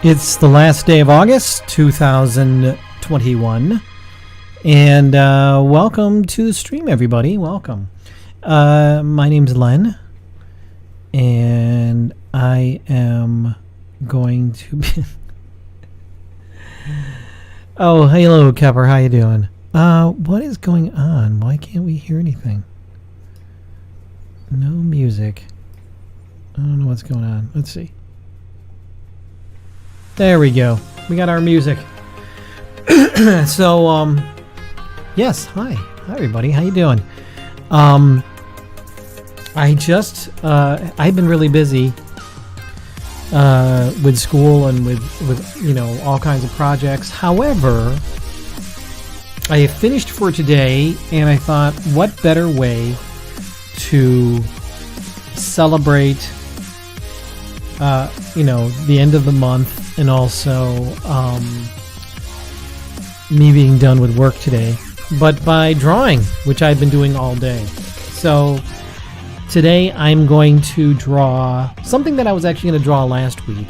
It's the last day of August 2021, and welcome to the stream, everybody. Welcome. My name's Len, and I am going to be... Oh, hello, Kepper. How you doing? What is going on? Why can't we hear anything? No music. I don't know what's going on. Let's see. There we go. We got our music. So, yes, hi. Hi, everybody. How you doing? I've been really busy with school and with you know, all kinds of projects. However, I have finished for today, and I thought, what better way to celebrate you know, the end of the month, and also me being done with work today, but by drawing, which I've been doing all day. So today I'm going to draw something that I was actually going to draw last week,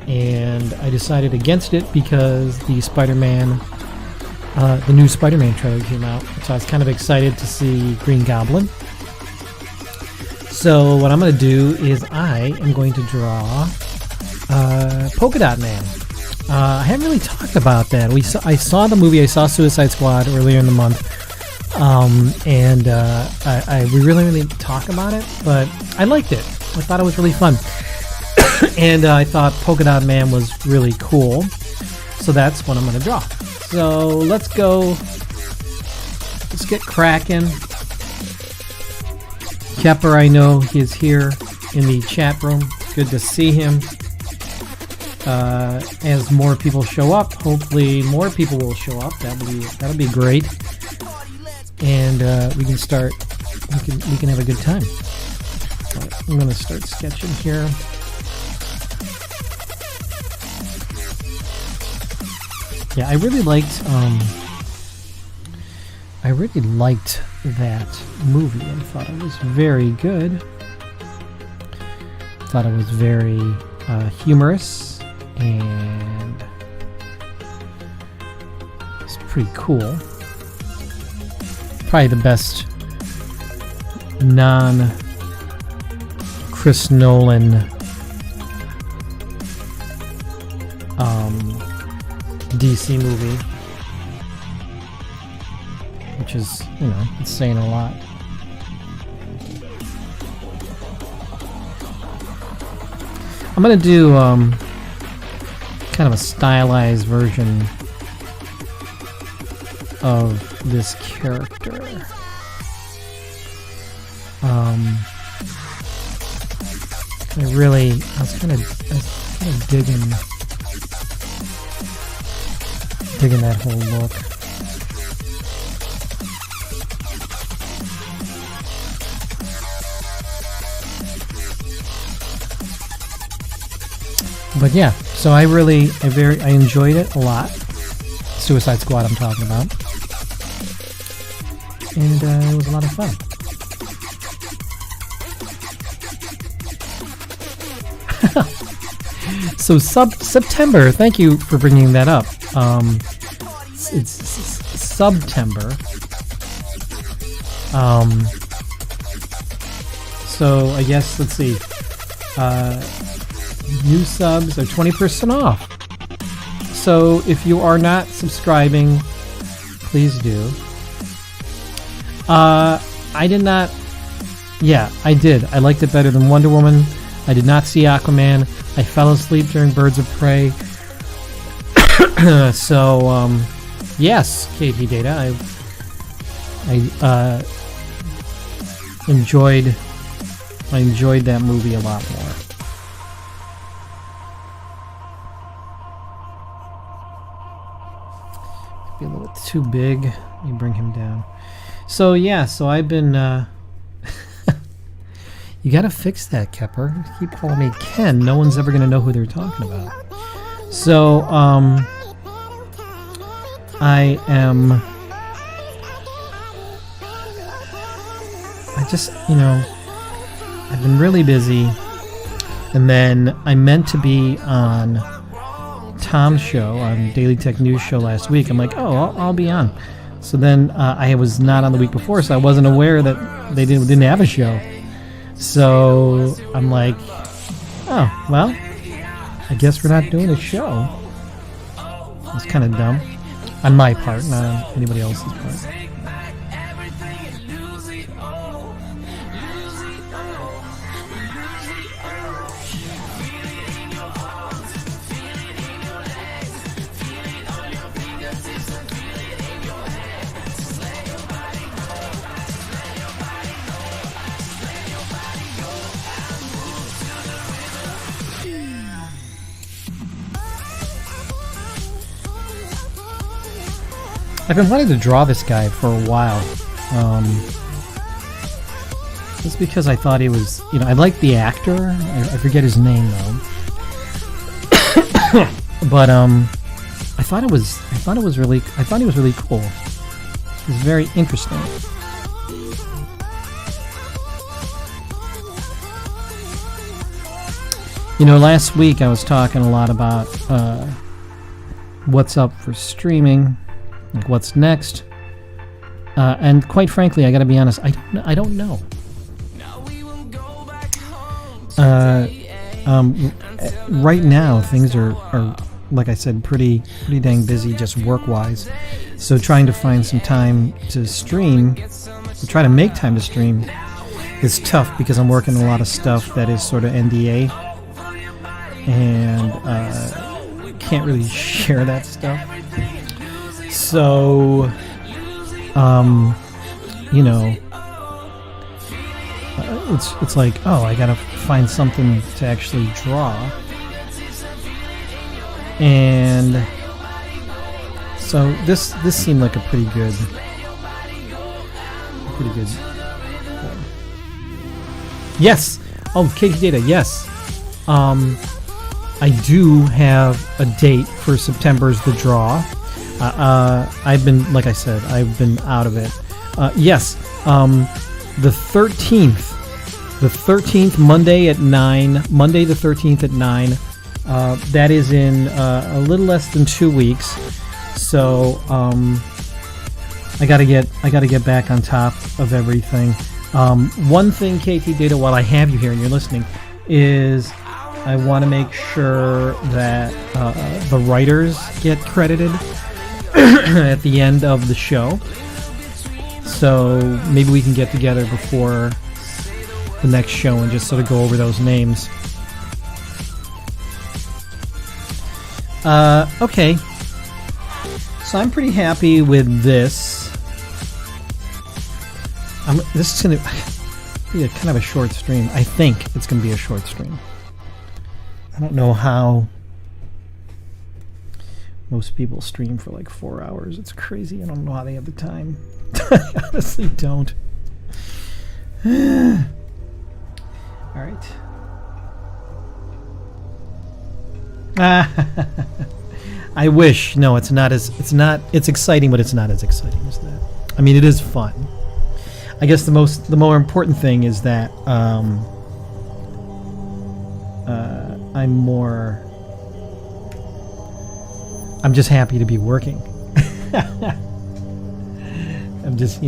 and I decided against it because the Spider-Man, the new Spider-Man trailer came out, so I was kind of excited to see Green Goblin. So what I'm going to do is I am going to draw Polka Dot Man. I haven't really talked about that. I saw the movie. I saw Suicide Squad earlier in the month, and we really didn't talk about it, but I liked it. I thought it was really fun, and I thought Polka Dot Man was really cool. So that's what I'm going to draw. So let's go. Let's get cracking. Kepper, I know he's here in the chat room. Good to see him. As more people show up, hopefully more people will show up. That'll be great, and we can start. We can have a good time. I'm gonna start sketching here. Yeah, I really liked that movie. I thought it was very good. Thought it was very humorous, and it's pretty cool. Probably the best non-Chris Nolan DC movie, which is, you know, it's saying a lot. I'm gonna do kind of a stylized version of this character. I was kind of digging that whole look. But yeah, so I enjoyed it a lot. Suicide Squad I'm talking about. And it was a lot of fun. So September, thank you for bringing that up. It's September. So I guess, let's see. New subs are 20% off. So if you are not subscribing, please do. I did not. Yeah, I did. I liked it better than Wonder Woman. I did not see Aquaman. I fell asleep during Birds of Prey. So, yes, KP Data. I enjoyed that movie a lot more. Be a little bit too big. Let me bring him down. So yeah, so I've been you gotta fix that, Kepper. You keep calling me Ken. No one's ever gonna know who they're talking about. So I just, you know, I've been really busy, and then I meant to be on Tom's show on Daily Tech News show last week. I'm like, oh, I'll be on. So then I was not on the week before, so I wasn't aware that they didn't have a show. So I'm like, oh, well, I guess we're not doing a show. It's kind of dumb. On my part, not on anybody else's part. I've been wanting to draw this guy for a while. Just because I thought he was, I like the actor. I forget his name though. But I thought he was really cool. It was very interesting. Last week I was talking a lot about what's up for streaming. Like what's next, and quite frankly, I got to be honest. I don't know. Right now, things are like I said, pretty dang busy, just work-wise. So trying to find some time to stream, to try to make time to stream, is tough because I'm working a lot of stuff that is sort of NDA, and can't really share that stuff. So, it's like, oh, I gotta find something to actually draw, and so this seemed like a pretty good. Yes. Oh, Katie Data. Yes. I do have a date for September's The Draw. I've been, like I said, I've been out of it. Yes, the 13th, Monday at 9, Monday the 13th at 9, that is in a little less than 2 weeks, so I gotta get back on top of everything. One thing, KT Data, while I have you here and you're listening, is I want to make sure that the writers get credited at the end of the show, so maybe we can get together before the next show and just sort of go over those names. Okay, so I'm pretty happy with this. This is going to be kind of a short stream. I think it's going to be a short stream. I don't know how most people stream for like 4 hours. It's crazy. I don't know how they have the time. I honestly don't. All right. I wish. No, it's not. It's exciting, but it's not as exciting as that. I mean, it is fun. I guess the more important thing is that I'm just happy to be working. I'm just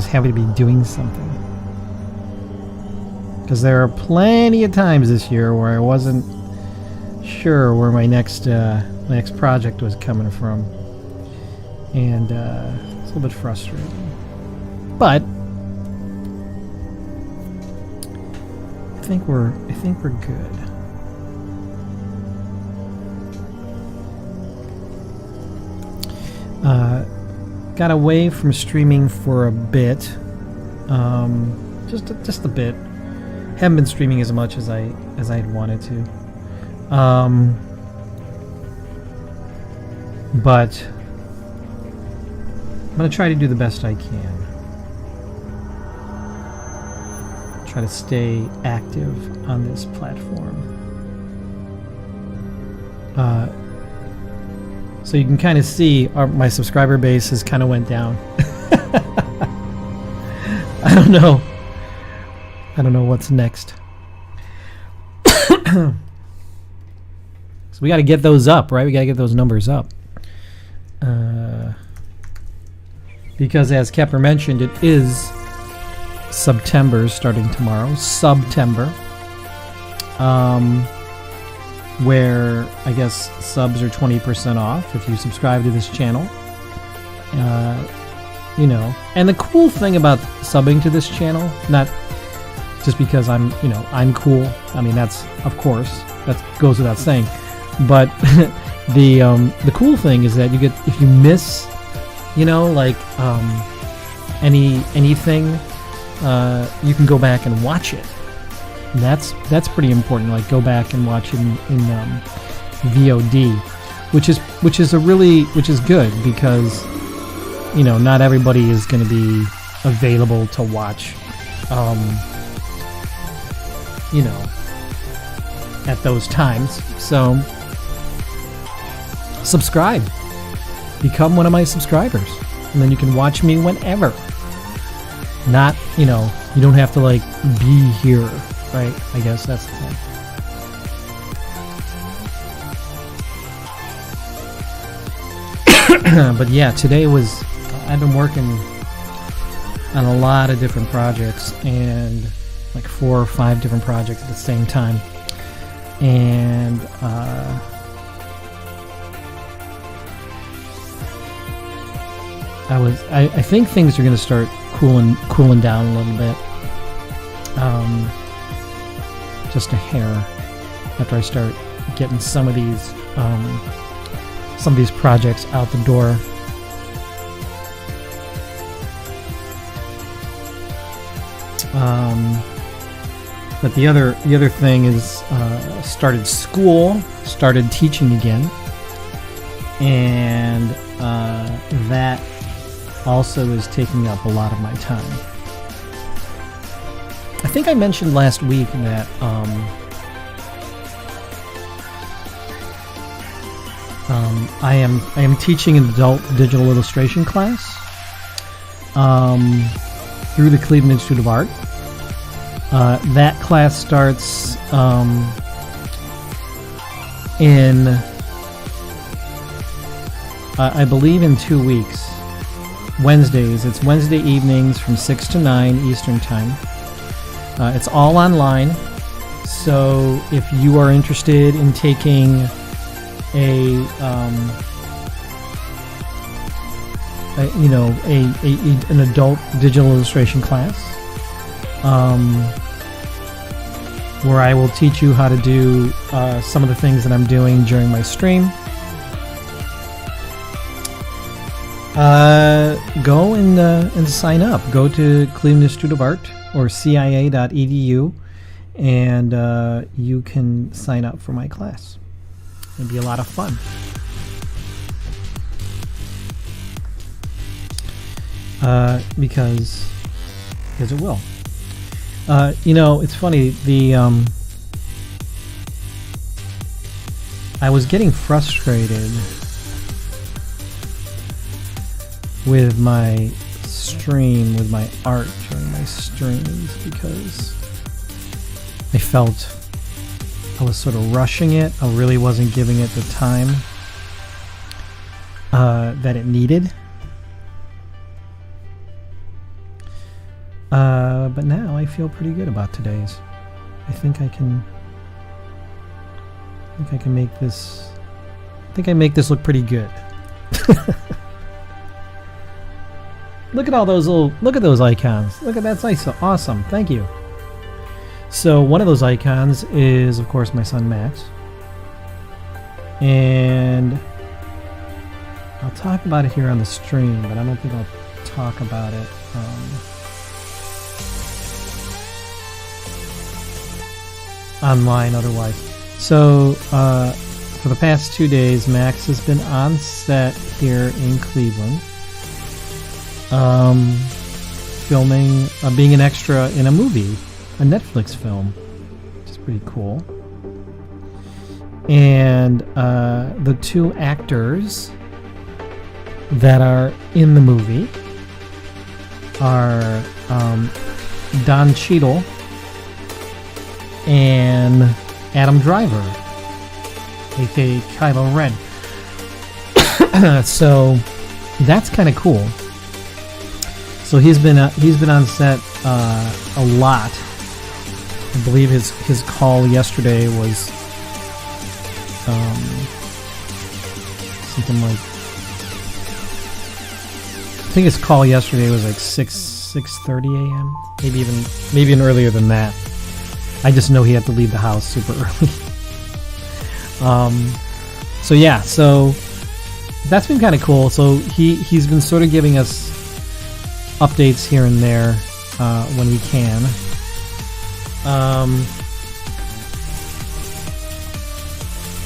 happy to be doing something. Because there are plenty of times this year where I wasn't sure where my next project was coming from, and it's a little bit frustrating. But I think we're good. Got away from streaming for a bit, just a bit. Haven't been streaming as much as I'd wanted to, but I'm gonna try to do the best I can. Try to stay active on this platform. So you can kind of see my subscriber base has kind of went down. I don't know what's next. So we got to get those up, right? We got to get those numbers up. Because as Kepler mentioned, it is September starting tomorrow. September. Where I guess subs are 20% off if you subscribe to this channel. You know, and the cool thing about subbing to this channel, not just because I'm cool. I mean, that's, of course, that goes without saying. But the cool thing is that you get, if you miss, you know, like anything, you can go back and watch it. And that's pretty important. Like, go back and watch it in VOD, which is good, because you know, not everybody is going to be available to watch, you know, at those times. So subscribe, become one of my subscribers, and then you can watch me whenever. Not, you know, you don't have to like be here, right? I guess that's the thing. But yeah, today was, I've been working on a lot of different projects, and like 4 or 5 different projects at the same time. And I think things are going to start cooling down a little bit. Just a hair, after I start getting some of these projects out the door. But the other thing is, started teaching again, and that also is taking up a lot of my time. I think I mentioned last week that I am teaching an adult digital illustration class through the Cleveland Institute of Art. That class starts in, I believe, in 2 weeks. Wednesdays. It's Wednesday evenings from 6 to 9 Eastern Time. It's all online. So if you are interested in taking an adult digital illustration class, where I will teach you how to do some of the things that I'm doing during my stream, go and sign up. Go to Cleveland Institute of Art or cia.edu, and you can sign up for my class. It'll be a lot of fun. Because it will. You know, it's funny, I was getting frustrated with my stream, with my art during my streams, because I felt I was sort of rushing it. I really wasn't giving it the time that it needed. But now I feel pretty good about today's. I think I can make this. I think I make this look pretty good. Look at all those look at those icons. Look at that's awesome. Thank you. So one of those icons is, of course, my son Max, and I'll talk about it here on the stream, but I don't think I'll talk about it. Online otherwise. So for the past 2 days, Max has been on set here in Cleveland, filming, being an extra in a movie, a Netflix film, which is pretty cool. And the 2 actors that are in the movie are Don Cheadle and Adam Driver. aka Kylo Ren. So that's kind of cool. So he's been on set a lot. I believe his call yesterday was something like, I think his call yesterday was like 6:30 a.m. Maybe even earlier than that. I just know he had to leave the house super early. So yeah, so that's been kind of cool. So he's been sort of giving us updates here and there when we can.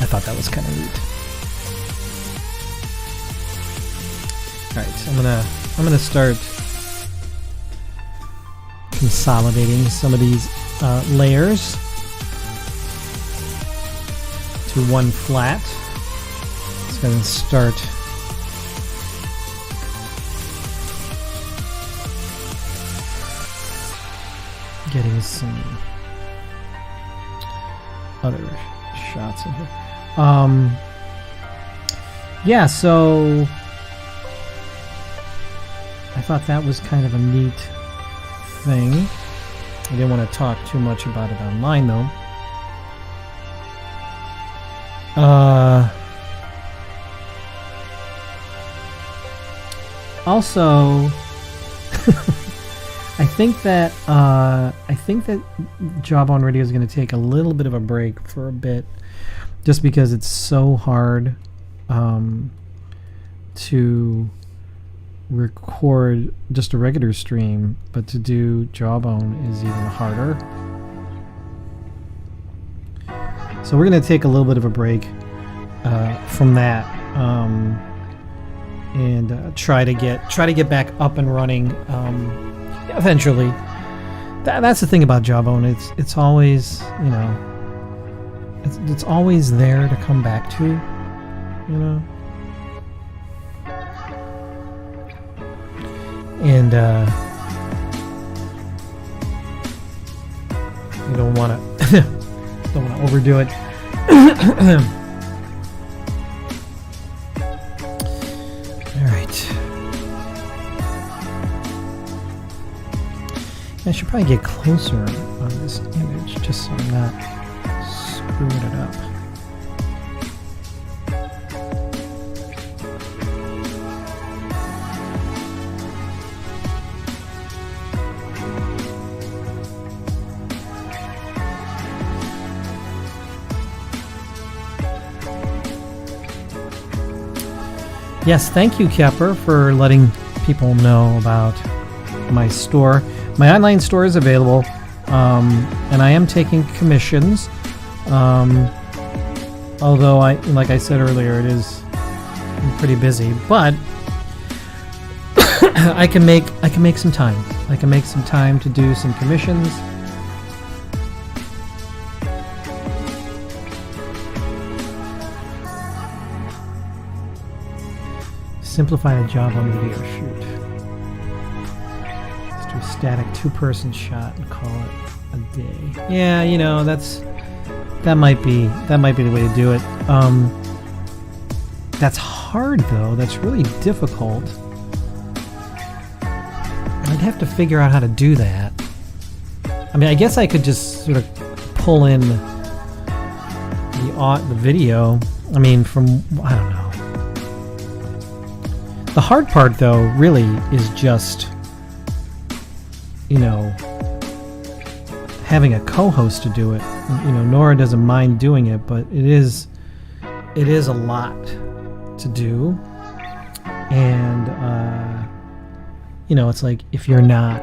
I thought that was kind of neat. All right, I'm gonna start consolidating some of these layers to one flat. It's gonna start getting some other shots in here. Yeah, so I thought that was kind of a neat thing. I didn't want to talk too much about it online, though. Also, I think that Jawbone Radio is going to take a little bit of a break for a bit, just because it's so hard to record just a regular stream, but to do Jawbone is even harder. So we're going to take a little bit of a break from that, and try to get back up and running eventually. That's the thing about Jawbone. It's always, you know, it's always there to come back to, you know. And you don't want to overdo it. All right. I should probably get closer on this image just so I'm not screwing it up. Yes, thank you, Kepper, for letting people know about my store. My online store is available, and I am taking commissions. Although, like I said earlier, I'm pretty busy, but I can make some time. I can make some time to do some commissions. Simplify a job on video shoot. Let's do a static 2-person shot and call it a day. Yeah, you know, that might be the way to do it. That's hard though. That's really difficult. I'd have to figure out how to do that. I mean, I guess I could just sort of pull in the video. I mean, I don't know. The hard part, though, really is just, you know, having a co-host to do it. You know, Nora doesn't mind doing it, but it is a lot to do. And, you know, it's like if you're not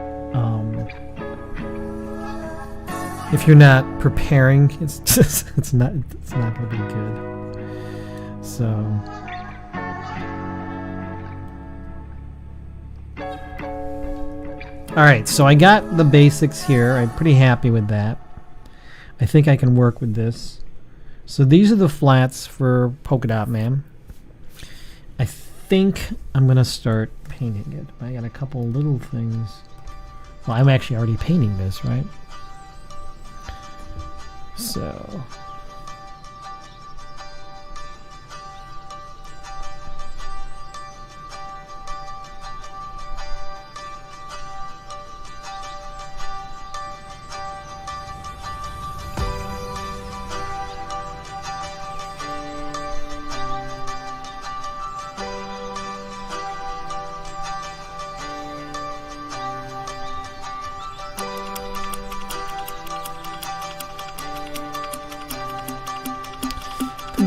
preparing, it's not going to be good. So. Alright, so I got the basics here. I'm pretty happy with that. I think I can work with this. So these are the flats for Polka Dot Man. I think I'm going to start painting it. I got a couple little things. Well, I'm actually already painting this, right? So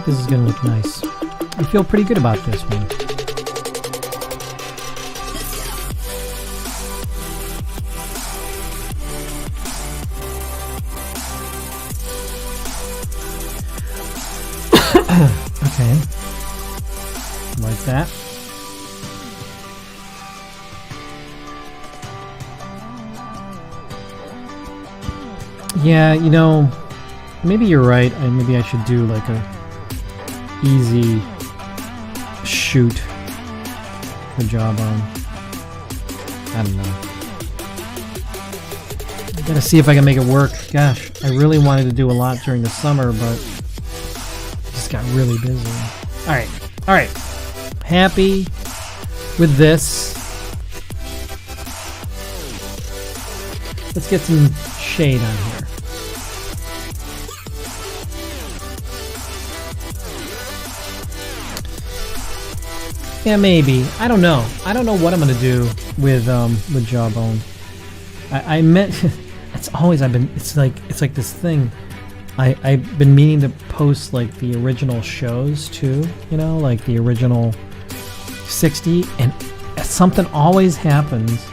think this is going to look nice. I feel pretty good about this one. Okay. Like that. Yeah, you know, maybe you're right. Maybe I should do like a easy shoot for Jawbone. I don't know. I gotta see if I can make it work. Gosh, I really wanted to do a lot during the summer, but just got really busy. All right. Happy with this. Let's get some shade on here. Yeah, maybe. I don't know. I don't know what I'm gonna do with Jawbone. I meant it's always it's like this thing. I've been meaning to post like the original shows too, you know, like the original 60, and something always happens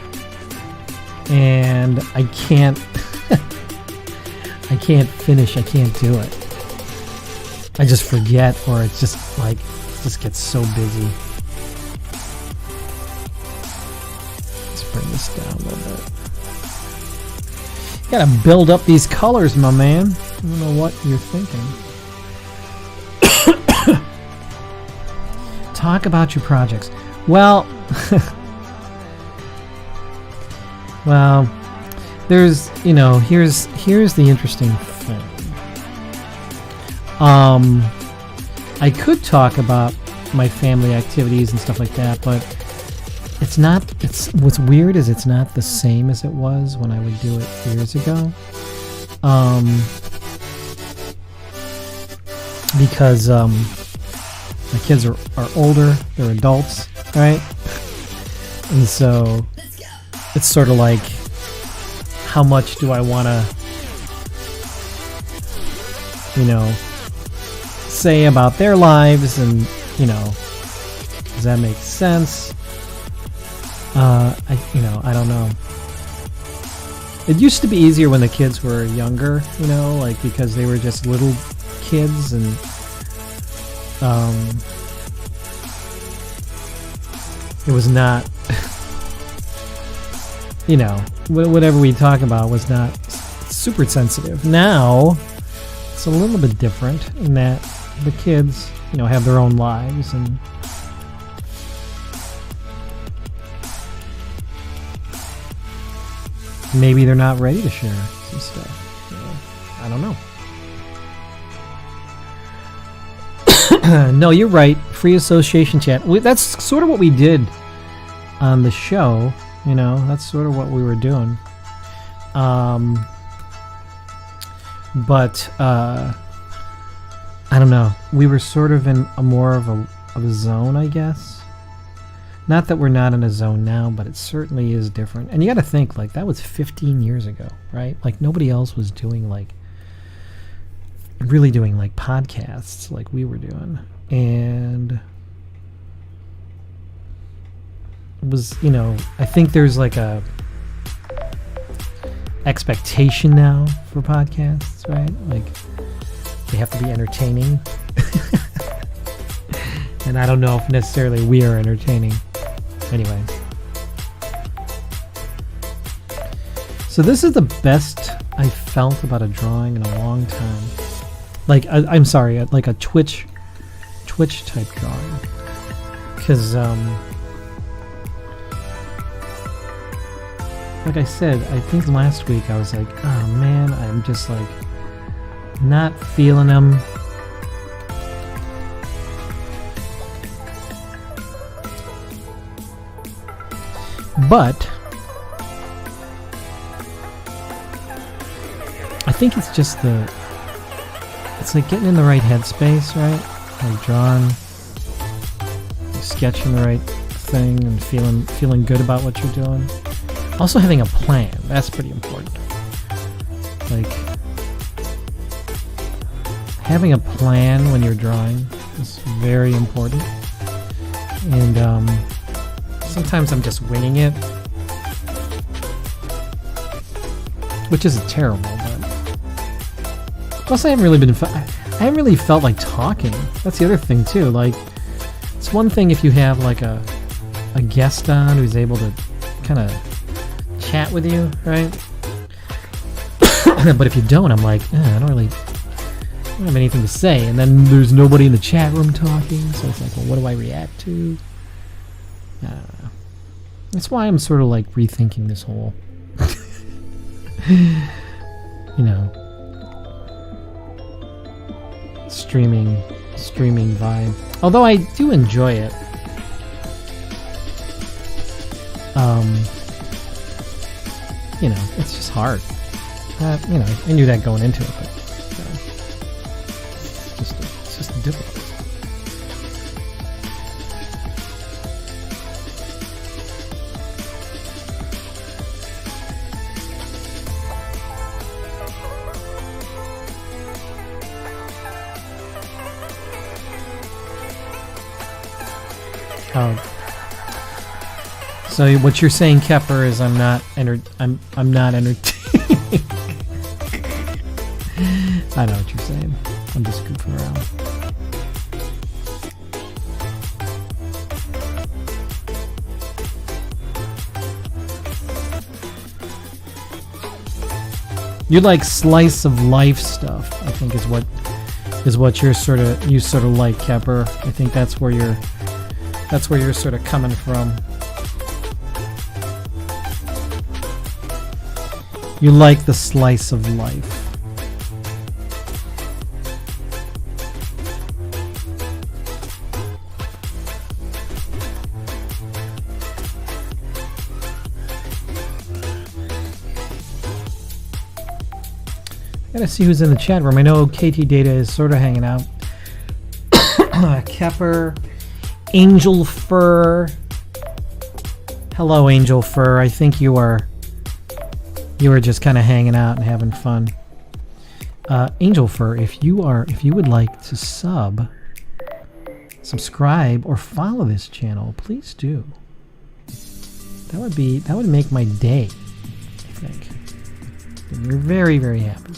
and I can't I can't finish, I can't do it. I just forget, or it's just like it just gets so busy. Bring this down a little bit. Gotta build up these colors, my man. I don't know what you're thinking. Talk about your projects. Well, well, there's, you know, here's the interesting thing. I could talk about my family activities and stuff like that, but it's not, what's weird is it's not the same as it was when I would do it years ago. Because my kids are older, they're adults, right? And so it's sort of like, how much do I want to, you know, say about their lives, and, you know, does that make sense? I don't know. It used to be easier when the kids were younger, you know, like because they were just little kids, and it was not, you know, whatever we talk about was not super sensitive. Now it's a little bit different in that the kids, you know, have their own lives, and maybe they're not ready to share some stuff. So, I don't know. No, you're right. Free association chat. That's sort of what we did on the show. You know, that's sort of what we were doing. But I don't know. We were sort of in a more of a zone, I guess. Not that we're not in a zone now, but it certainly is different. And you got to think, like, that was 15 years ago, right? Like, nobody else was doing, like, really doing, like, podcasts like we were doing. And it was, you know, I think there's, like, a expectation now for podcasts, right? Like, they have to be entertaining. And I don't know if necessarily we are entertaining. Anyway. So this is the best I felt about a drawing in a long time. Like, I'm sorry, like a Twitch type drawing. Because, like I said, I think last week I was like, oh man, I'm just like not feeling them. But I think it's just it's like getting in the right headspace, right? Like drawing, sketching the right thing, and feeling good about what you're doing. Also having a plan, that's pretty important. Like having a plan when you're drawing is very important. And sometimes I'm just winging it, which isn't terrible, but plus I haven't really felt like talking. That's the other thing too. Like, it's one thing if you have like a guest on who's able to kind of chat with you, right? But if you don't, I'm like, I don't have anything to say, and then there's nobody in the chat room talking, so it's like, well, what do I react to? I don't know. That's why I'm sort of like rethinking this whole, streaming vibe. Although I do enjoy it. It's just hard. I knew that going into it, but it's just difficult. So what you're saying, Kepper, is I'm not entertaining. I know what you're saying. I'm just goofing around. You like slice of life stuff, I think is what you sort of like, Kepper. I think that's where you're sort of coming from. You like the slice of life. Gotta see who's in the chat room. I know KT Data is sort of hanging out. Kepper, Angel Fur. Hello, Angel Fur. I think you were just kind of hanging out and having fun. Angel Fur, if you would like to subscribe, or follow this channel, please do. That would make my day, I think. And you're very, very happy.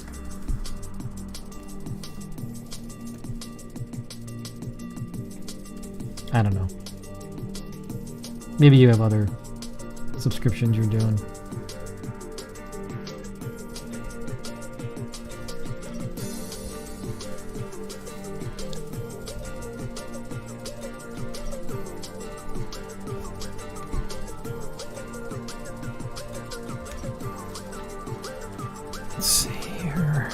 I don't know. Maybe you have other subscriptions you're doing. Let's see here.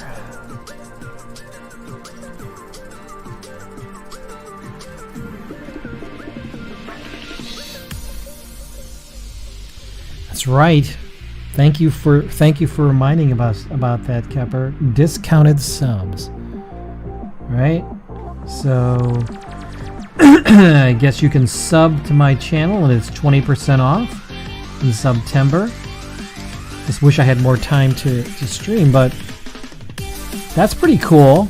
That's right. Thank you for reminding us about that, Kepper. Discounted subs. Right? So I guess you can sub to my channel and it's 20% off in September. Just wish I had more time to stream, but that's pretty cool.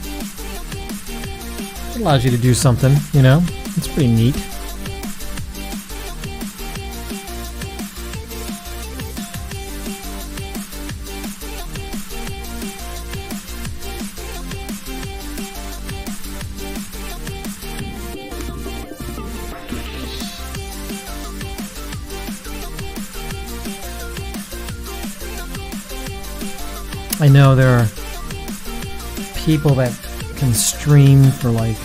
It allows you to do something, It's pretty neat. I know there are people that can stream for like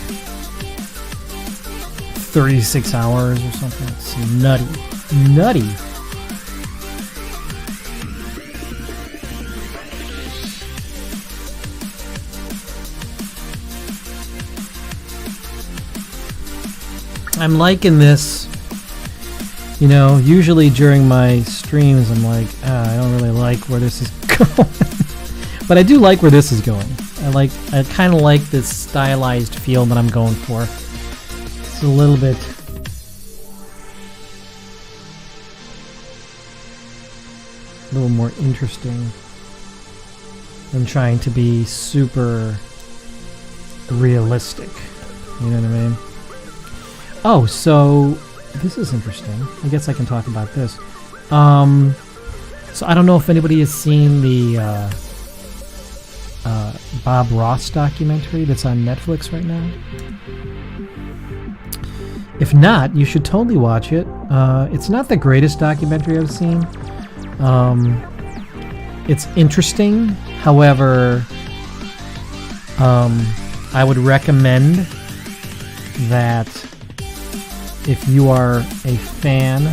36 hours or something. It's nutty. I'm liking this. Usually during my streams I'm like, I don't really like where this is going. But I do like where this is going. I kind of like this stylized feel that I'm going for. It's a little bit more interesting than trying to be super realistic. You know what I mean? Oh, so this is interesting. I guess I can talk about this. So I don't know if anybody has seen the Bob Ross documentary that's on Netflix right now. If not, you should totally watch it. It's not the greatest documentary I've seen. It's interesting. However, I would recommend that if you are a fan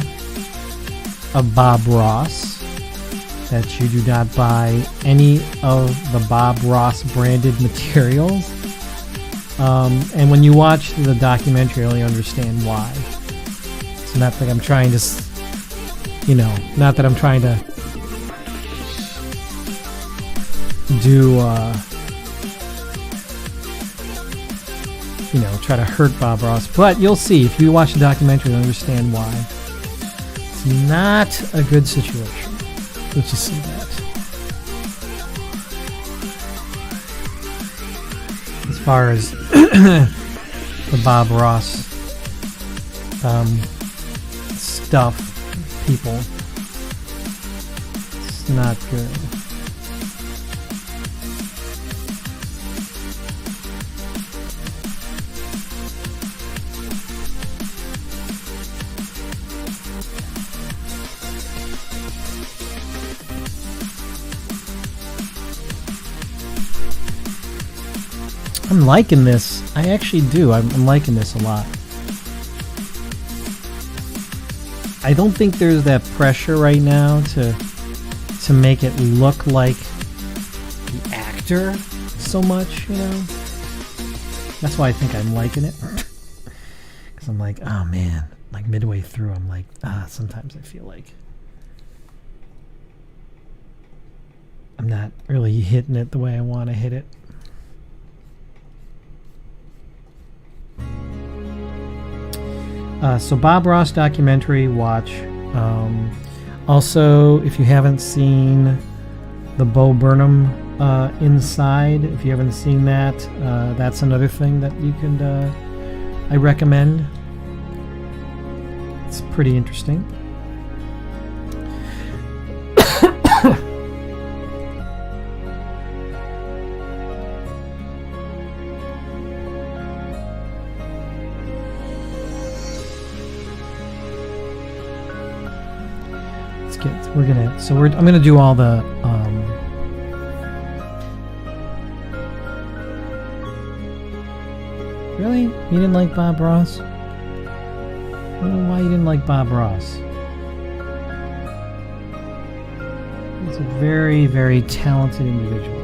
of Bob Ross, that you do not buy any of the Bob Ross branded materials. And when you watch the documentary, you'll understand why. It's not that I'm trying to, not that I'm trying to do, try to hurt Bob Ross. But you'll see, if you watch the documentary, you'll understand why. It's not a good situation. Let's just say that. As far as the Bob Ross stuff, people, it's not good. I'm liking this. I actually do. I'm liking this a lot. I don't think there's that pressure right now to make it look like the actor so much, That's why I think I'm liking it. Because I'm like, oh man. Like midway through, I'm like, sometimes I feel like I'm not really hitting it the way I want to hit it. So Bob Ross documentary, watch. Also, if you haven't seen the Bo Burnham Inside, if you haven't seen that, that's another thing that you can, I recommend. It's pretty interesting. I'm gonna do all the really? You didn't like Bob Ross? I don't know why you didn't like Bob Ross. He's a very, very talented individual.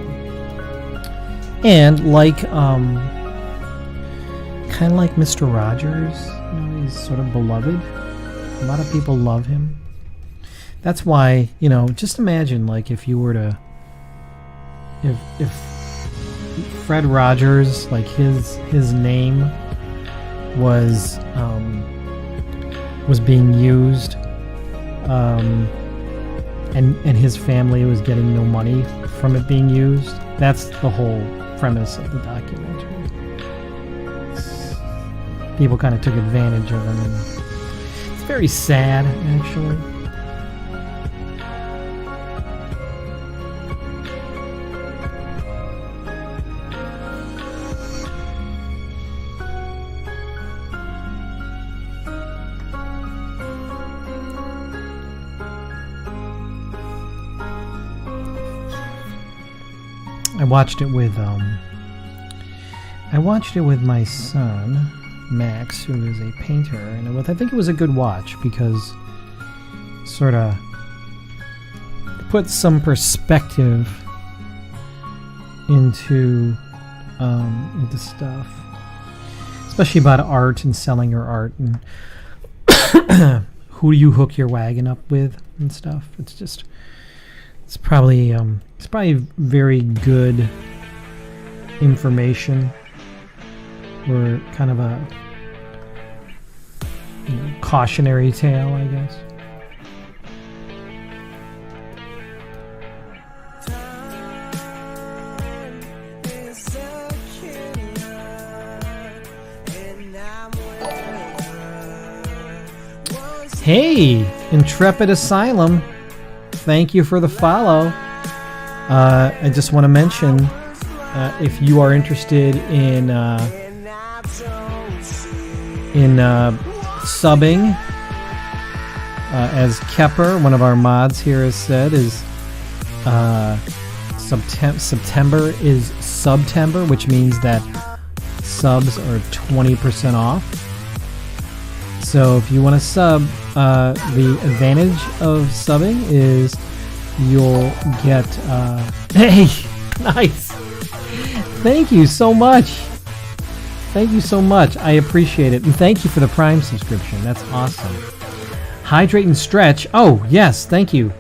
And kind of like Mr. Rogers, he's sort of beloved. A lot of people love him. That's why, just imagine, like, if you were to, if Fred Rogers, like, his name was being used, and his family was getting no money from it being used. That's the whole premise of the documentary. People kind of took advantage of him, and it's very sad, actually. I watched it with my son, Max, who is a painter, and I think it was a good watch because sort of put some perspective into stuff, especially about art and selling your art and who you hook your wagon up with and stuff. It's probably very good information, or kind of a cautionary tale, I guess. Hey, Intrepid Asylum. Thank you for the follow. I just want to mention, if you are interested in subbing, as Kepper, one of our mods here, has said, is September is Subtember, which means that subs are 20% off. So if you want to sub, the advantage of subbing is you'll get... hey! Nice! Thank you so much! Thank you so much. I appreciate it. And thank you for the Prime subscription. That's awesome. Hydrate and stretch. Oh, yes. Thank you.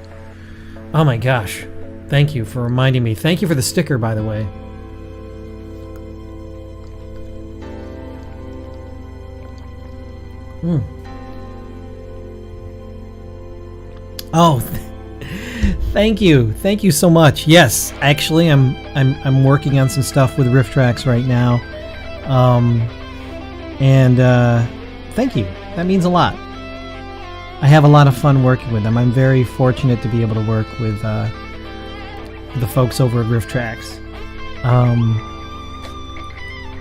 Oh my gosh. Thank you for reminding me. Thank you for the sticker, by the way. Oh, thank you so much. Yes, actually, I'm working on some stuff with Riff Tracks right now, and thank you. That means a lot. I have a lot of fun working with them. I'm very fortunate to be able to work with the folks over at Riff Tracks,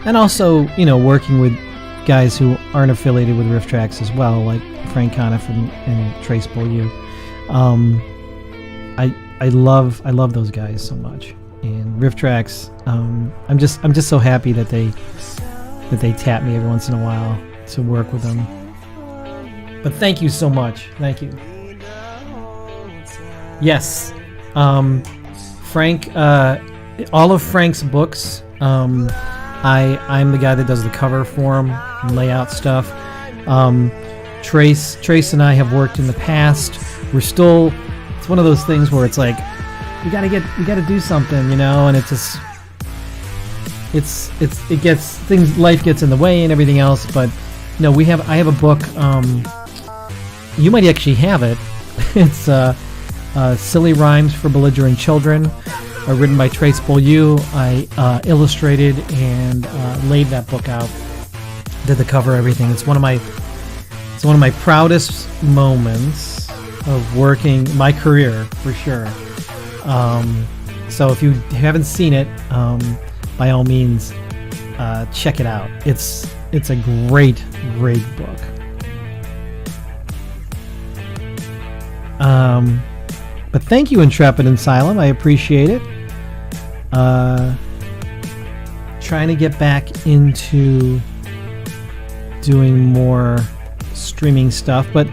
and also, you know, working with guys who aren't affiliated with Riff Tracks as well, like Frank Conniff and Trace Beaulieu. I love those guys so much, and Riff Tracks. I'm just so happy that they tap me every once in a while to work with them. But thank you so much. Thank you. Yes, Frank. All of Frank's books. I'm the guy that does the cover for him, and layout stuff. Trace and I have worked in the past. We're still. It's one of those things where it's like we gotta do something, you know, and it gets things. Life gets in the way and everything else. But no, I have a book. You might actually have it. It's Silly Rhymes for Belligerent Children. Written by Trace Beaulieu. I illustrated and laid that book out. Did the cover, everything. It's one of my proudest moments of working my career, for sure. So if you haven't seen it, by all means, check it out. It's a great book. But thank you, Intrepid Asylum. I appreciate it. Trying to get back into doing more streaming stuff, but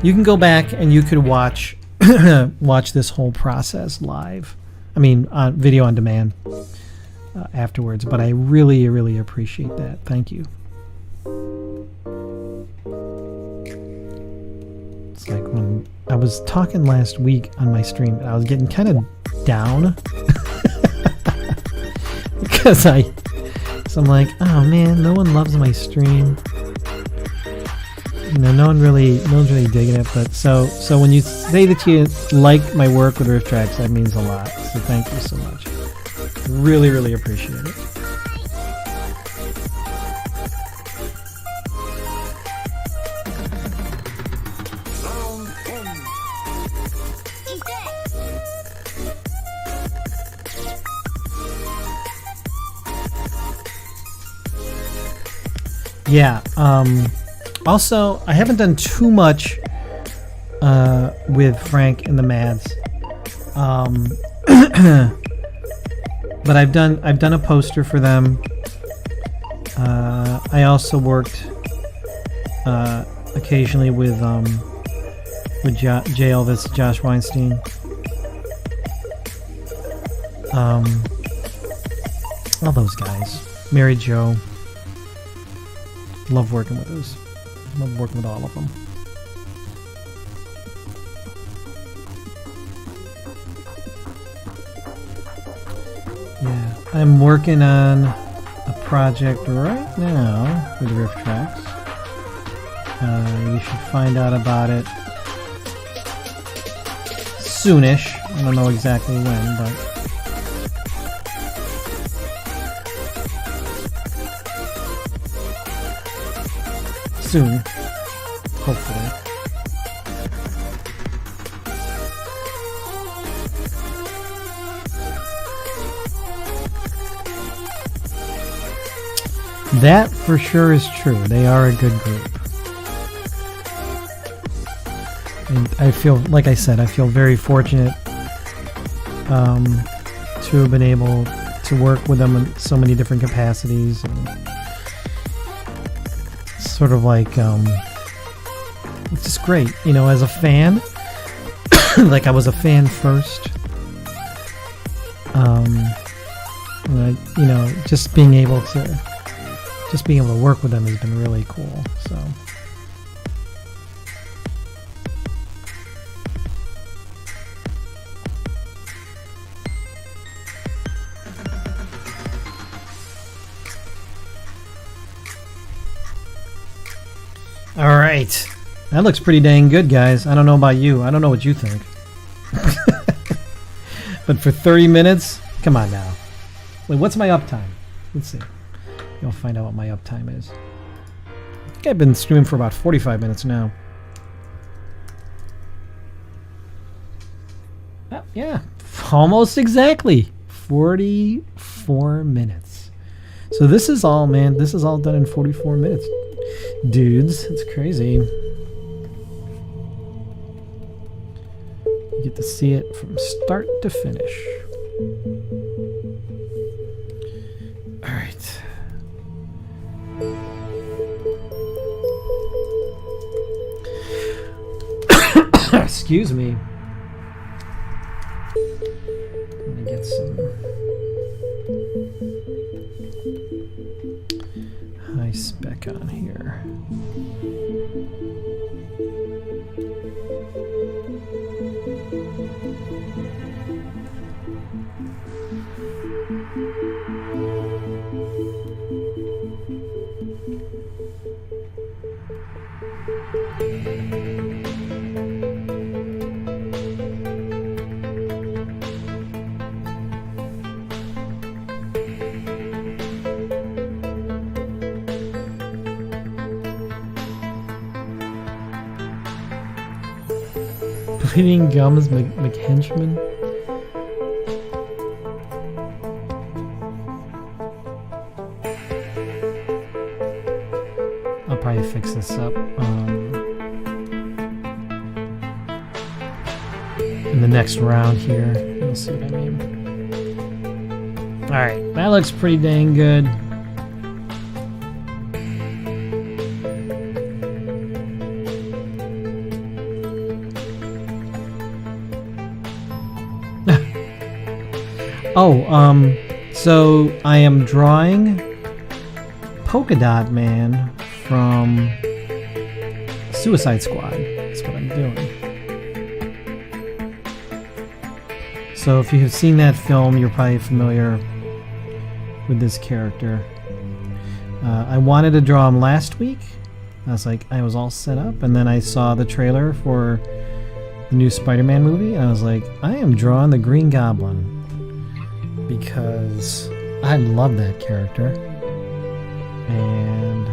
you can go back and you could watch this whole process live. I mean, on video on demand afterwards. But I really appreciate that. Thank you. It's like when I was talking last week on my stream, I was getting kind of down because I'm like, oh man, no one loves my stream. You know, no one's really digging it. But so when you say that you like my work with Riff Tracks, that means a lot. So thank you so much. Really appreciate it. Yeah, also, I haven't done too much with Frank and the Mads, but I've done a poster for them. I also worked occasionally with J. Elvis, Josh Weinstein. All those guys, Mary Jo. Love working with those. Love working with all of them. Yeah, I'm working on a project right now with Riff Tracks. You should find out about it soonish. I don't know exactly when, but soon, hopefully. That for sure is true. They are a good group. And I feel, like I said, I feel very fortunate to have been able to work with them in so many different capacities. And sort of like, it's just great, you know, as a fan. Like I was a fan first. You know, just being able to work with them has been really cool. So. All right, that looks pretty dang good, guys. I don't know about you. I don't know what you think. But for 30 minutes, come on now. Wait, what's my uptime? Let's see. You'll find out what my uptime is. I think I've been streaming for about 45 minutes now. Yeah, almost exactly 44 minutes. So this is all, man, this is all done in 44 minutes. Dudes, it's crazy. You get to see it from start to finish. All right. Excuse me. Let me get some high spec on here. Bleeding gums, McHenchman. I'll probably fix this up in the next round here. You'll see what I mean. Alright, that looks pretty dang good. So I am drawing Polka Dot Man from Suicide Squad. That's what I'm doing. So if you have seen that film, you're probably familiar with this character. I wanted to draw him last week. I was all set up, and then I saw the trailer for the new Spider-Man movie, and I was like, I am drawing the Green Goblin. Because I love that character and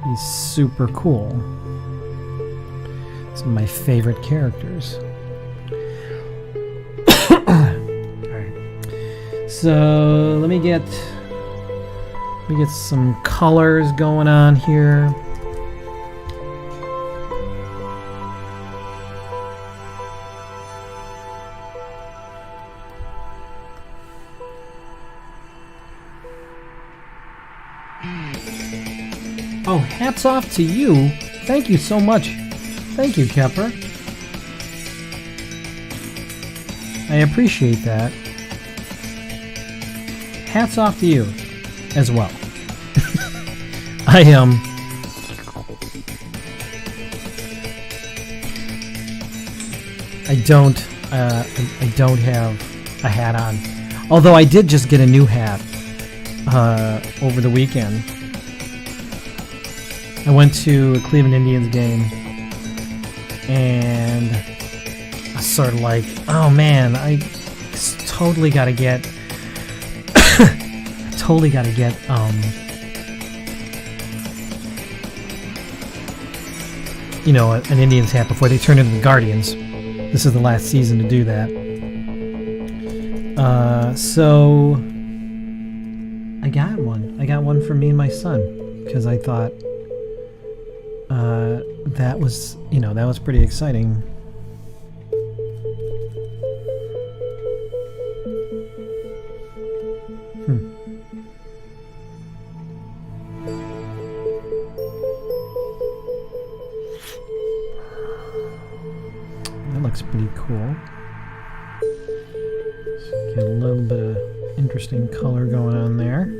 he's super cool. It's one of my favorite characters. Alright. So let me get some colors going on here. Oh, hats off to you. Thank you so much. Thank you, Kepper. I appreciate that. Hats off to you as well. I don't have a hat on. Although I did just get a new hat over the weekend. I went to a Cleveland Indians game, and I was sort of like, oh man, I totally gotta get, you know, an Indians hat before they turn into the Guardians. This is the last season to do that. So I I got one. I got one for me and my son because I thought that was, that was pretty exciting. That looks pretty cool. Get a little bit of interesting color going on there.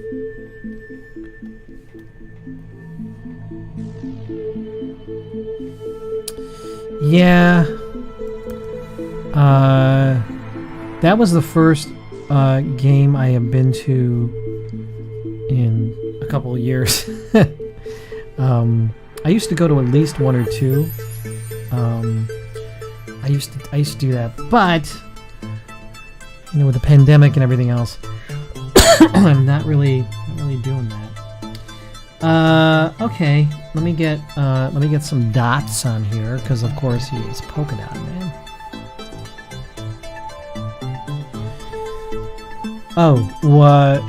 Yeah. That was the first game I have been to in a couple of years. I used to go to at least one or two. I used to do that, but with the pandemic and everything else, I'm not really doing that. Okay, let me get some dots on here because of course he is Polka Dot Man. Oh, what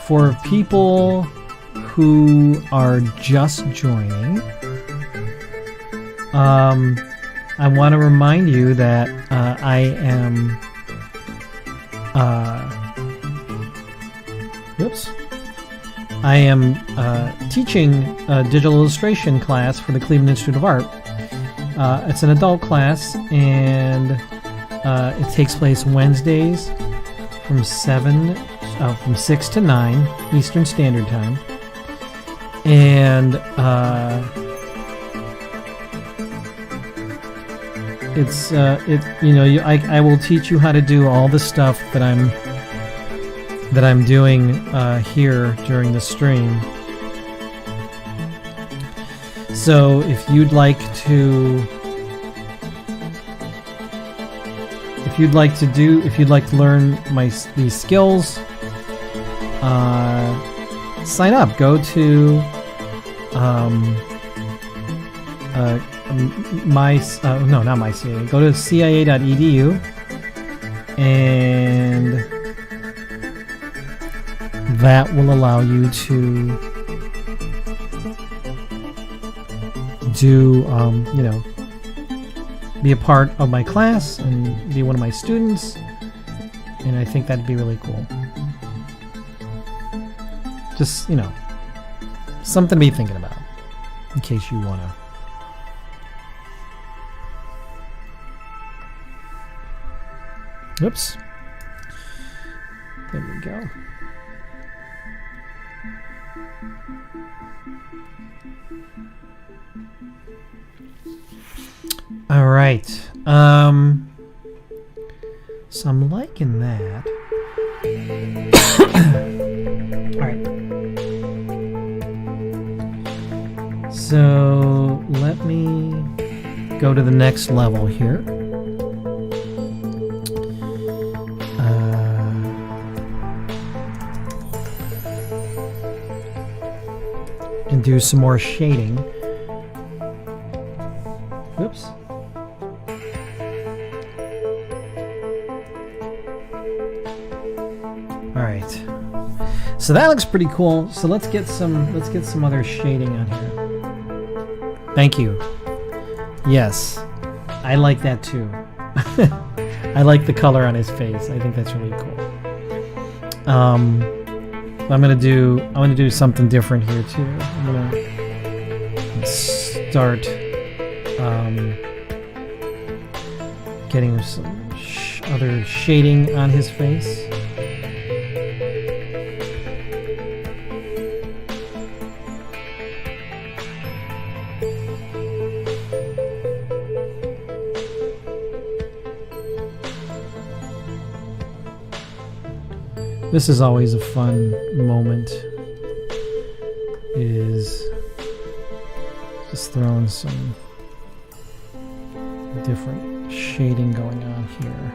for people who are just joining? I want to remind you that I am. I am teaching a digital illustration class for the Cleveland Institute of Art. It's an adult class, and it takes place Wednesdays from 6 to 9 Eastern Standard Time, and I will teach you how to do all the stuff that I'm doing here during the stream. So if you'd like to learn these skills, sign up. Go to go to cia.edu and that will allow you to do be a part of my class and be one of my students, and I think that'd be really cool. Just something to be thinking about in case you want to. Oops. There we go. All right. So I'm liking that. All right. So let me go to the next level here. And do some more shading. Whoops. All right. So that looks pretty cool. So let's get some other shading on here. Thank you. Yes. I like that too. I like the color on his face. I think that's really cool. I'm gonna do something different here too. I'm gonna start getting some other shading on his face. This is always a fun moment, is just throwing some different shading going on here.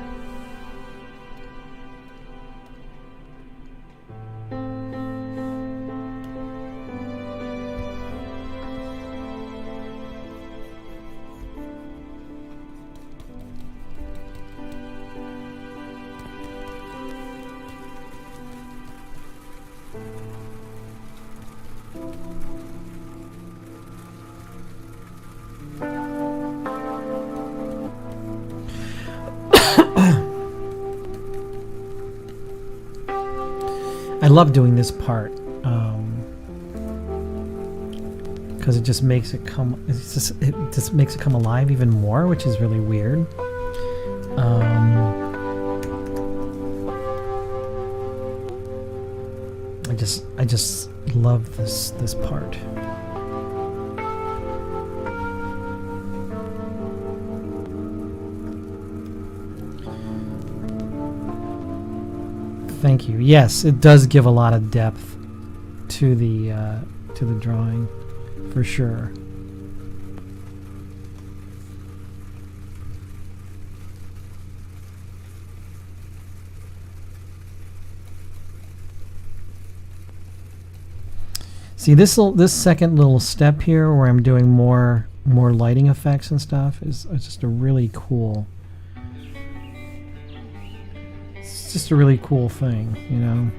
love doing this part because it just makes it come. It just makes it come alive even more, which is really weird. I just love this part. Thank you. Yes, it does give a lot of depth to the drawing, for sure. See, this second little step here, where I'm doing more lighting effects and stuff, is just a really cool. It's just a really cool thing, you know.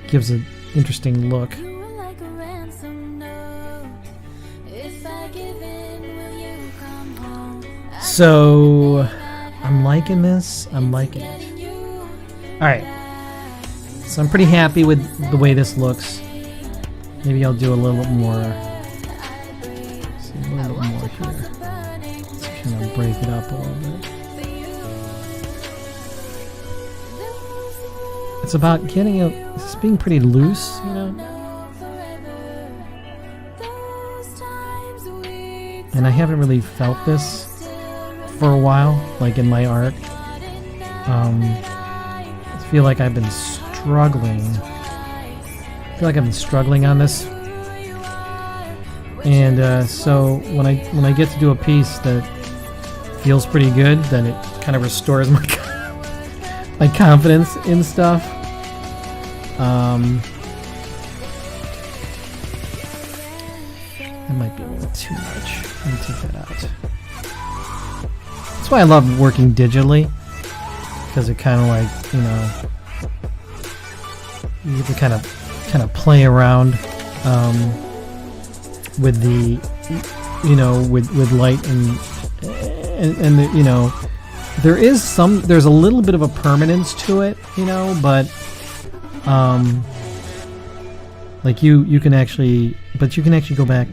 Gives an interesting look. So I'm liking this. I'm liking it. All right. So I'm pretty happy with the way this looks. Maybe I'll do a little bit more. See, a little bit more here. Let's kind of break it up a little bit. It's about getting it's being pretty loose, you know. And I haven't really felt this for a while, like in my art. I feel like I've been struggling. On this, and so when I get to do a piece that feels pretty good, then it kind of restores my confidence in stuff. That might be a little too much. Let me take that out. That's why I love working digitally, because it kind of like, you know, you get to kind of play around with the, you know, with light and the, you know, there's a little bit of a permanence to it, you know, but like you can actually go back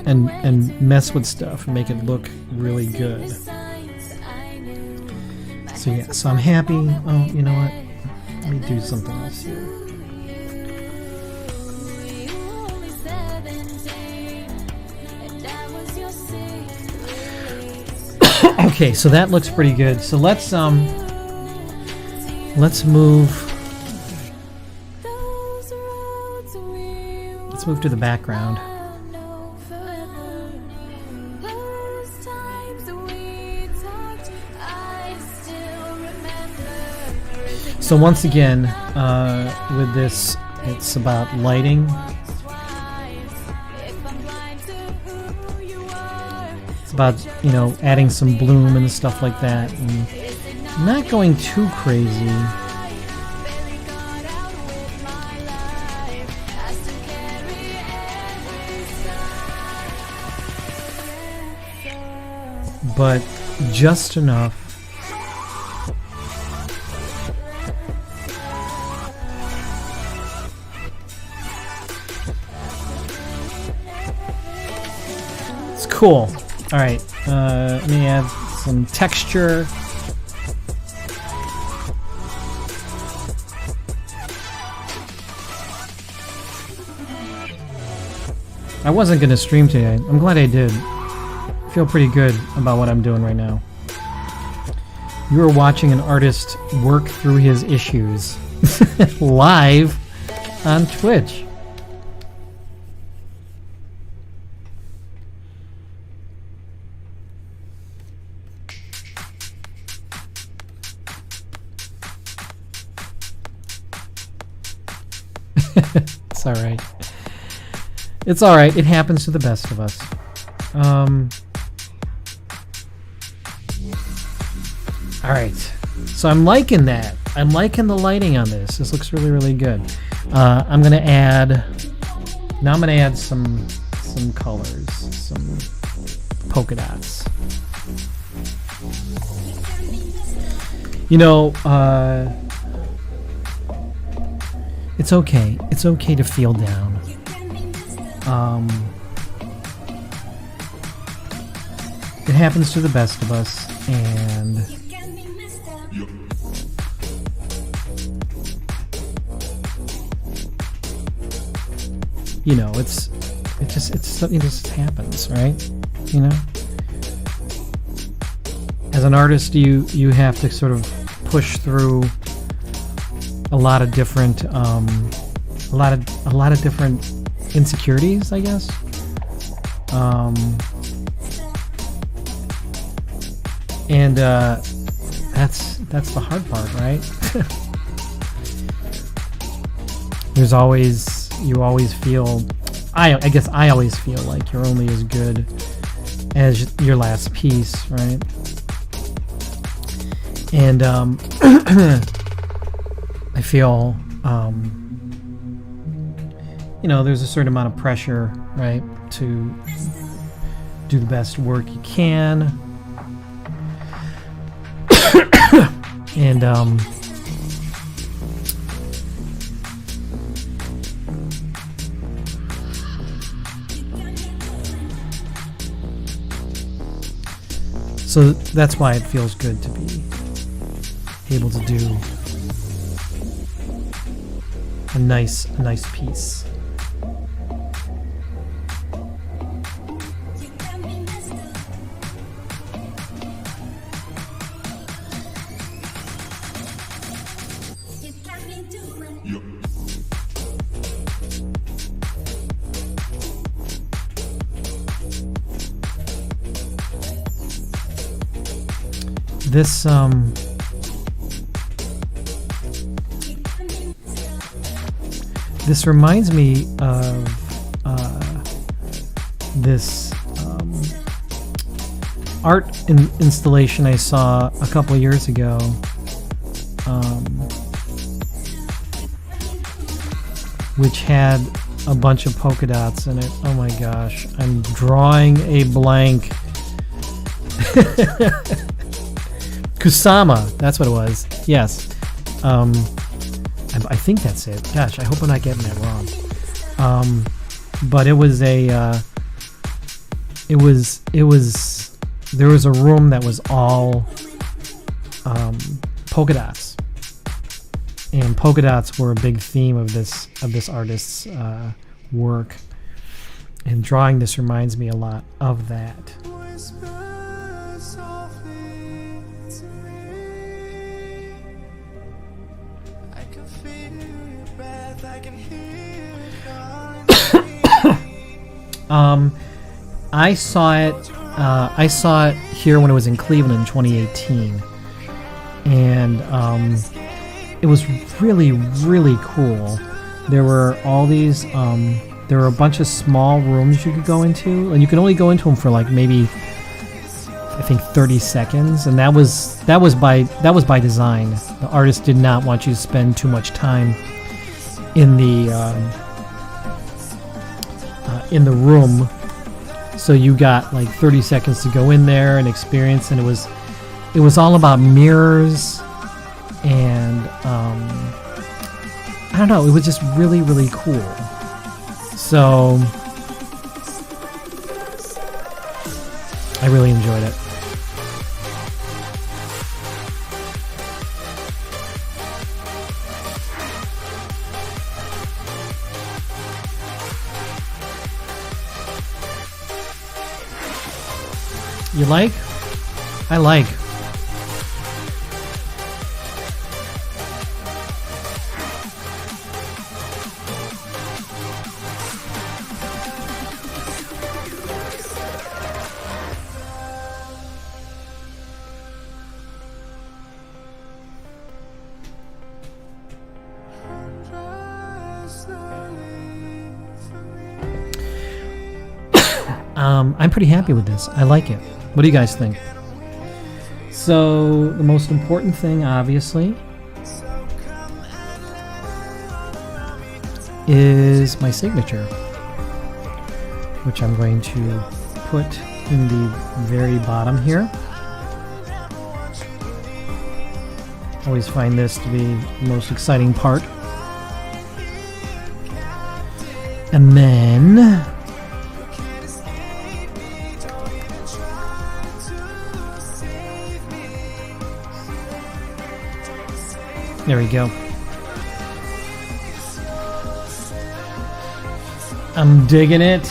and mess with stuff and make it look really good. So yeah, so I'm happy. Oh, you know what? Let me do something else here. Okay, so that looks pretty good. So let's move to the background. So once again, with this, it's about lighting. About, you know, adding some bloom and stuff like that, and not going too crazy. But just enough. It's cool. All right, let me add some texture. I wasn't going to stream today. I'm glad I did. I feel pretty good about what I'm doing right now. You are watching an artist work through his issues live on Twitch. It's all right. It's all right. It happens to the best of us. All right. So I'm liking that. I'm liking the lighting on this. This looks really, really good. I'm gonna add some colors, some polka dots. You know, it's okay. It's okay to feel down. It happens to the best of us, and you know, it just happens, right? You know, as an artist, you have to sort of push through a lot of different a lot of different insecurities, I guess. And that's the hard part, right? You always feel, I guess I always feel like you're only as good as your last piece, right? And I feel you know, there's a certain amount of pressure, right, to do the best work you can. And so that's why it feels good to be able to do a nice piece. This reminds me of this art installation I saw a couple years ago. Which had a bunch of polka dots in it. Oh my gosh, I'm drawing a blank. Kusama, that's what it was. Yes. I think that's it. Gosh, I hope I'm not getting that wrong. But it was there was a room that was all polka dots, and polka dots were a big theme of this artist's work, and drawing this reminds me a lot of that. I saw it here when it was in Cleveland in 2018, and it was really, really cool. There were all these, there were a bunch of small rooms you could go into, and you could only go into them for like maybe, I think, 30 seconds, and that was by design. The artist did not want you to spend too much time in the room, so you got like 30 seconds to go in there and experience, and it was all about mirrors, and I don't know, it was just really, really cool. So I really enjoyed it. You like? I like. I'm pretty happy with this. I like it. What do you guys think? So, the most important thing, obviously, is my signature, which I'm going to put in the very bottom here. Always find this to be the most exciting part. And then there we go. I'm digging it.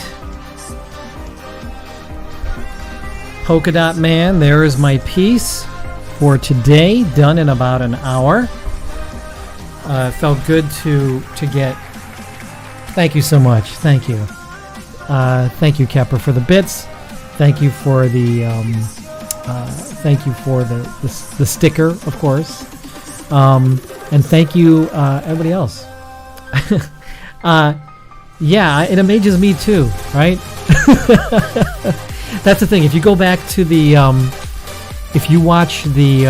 Polka Dot Man, there is my piece for today, done in about an hour. Felt good to get. Thank you so much. Thank you. Thank you, Kepper, for the bits. Thank you for the the sticker, of course. And thank you, everybody else. Yeah, it amazes me too, right? That's the thing. If you go back to the, if you watch the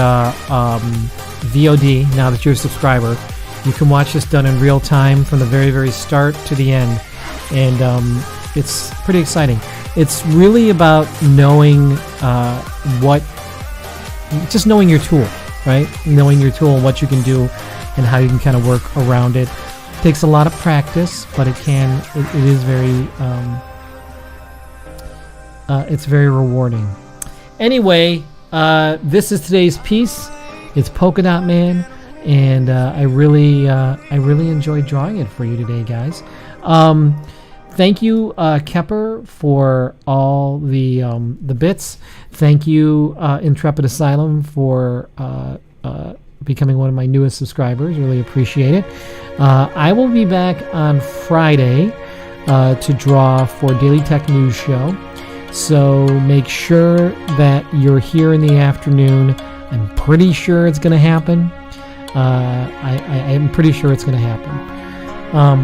VOD, now that you're a subscriber, you can watch this done in real time from the very, very start to the end. And it's pretty exciting. It's really about knowing just knowing your tool, right? Knowing your tool and what you can do and how you can kind of work around it. Takes a lot of practice, but it is very it's very rewarding. Anyway, this is today's piece. It's Polka Dot Man, and I really enjoyed drawing it for you today, guys. Thank you, Kepper, for all the bits. Thank you, Intrepid Asylum, for becoming one of my newest subscribers. Really appreciate it. I will be back on Friday to draw for Daily Tech News Show. So make sure that you're here in the afternoon. I'm pretty sure it's going to happen. I'm pretty sure it's going to happen.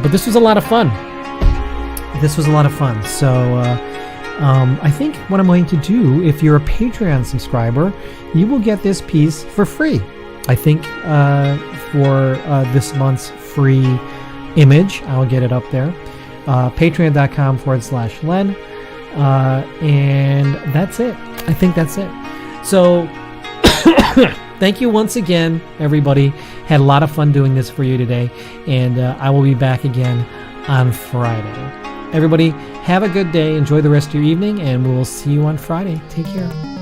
But this was a lot of fun. So I think what I'm going to do, if you're a Patreon subscriber, you will get this piece for free. I think for this month's free image, I'll get it up there. Patreon.com/Len. And that's it. I think that's it. So thank you once again, everybody. Had a lot of fun doing this for you today. And I will be back again on Friday. Everybody, have a good day. Enjoy the rest of your evening. And we will see you on Friday. Take care.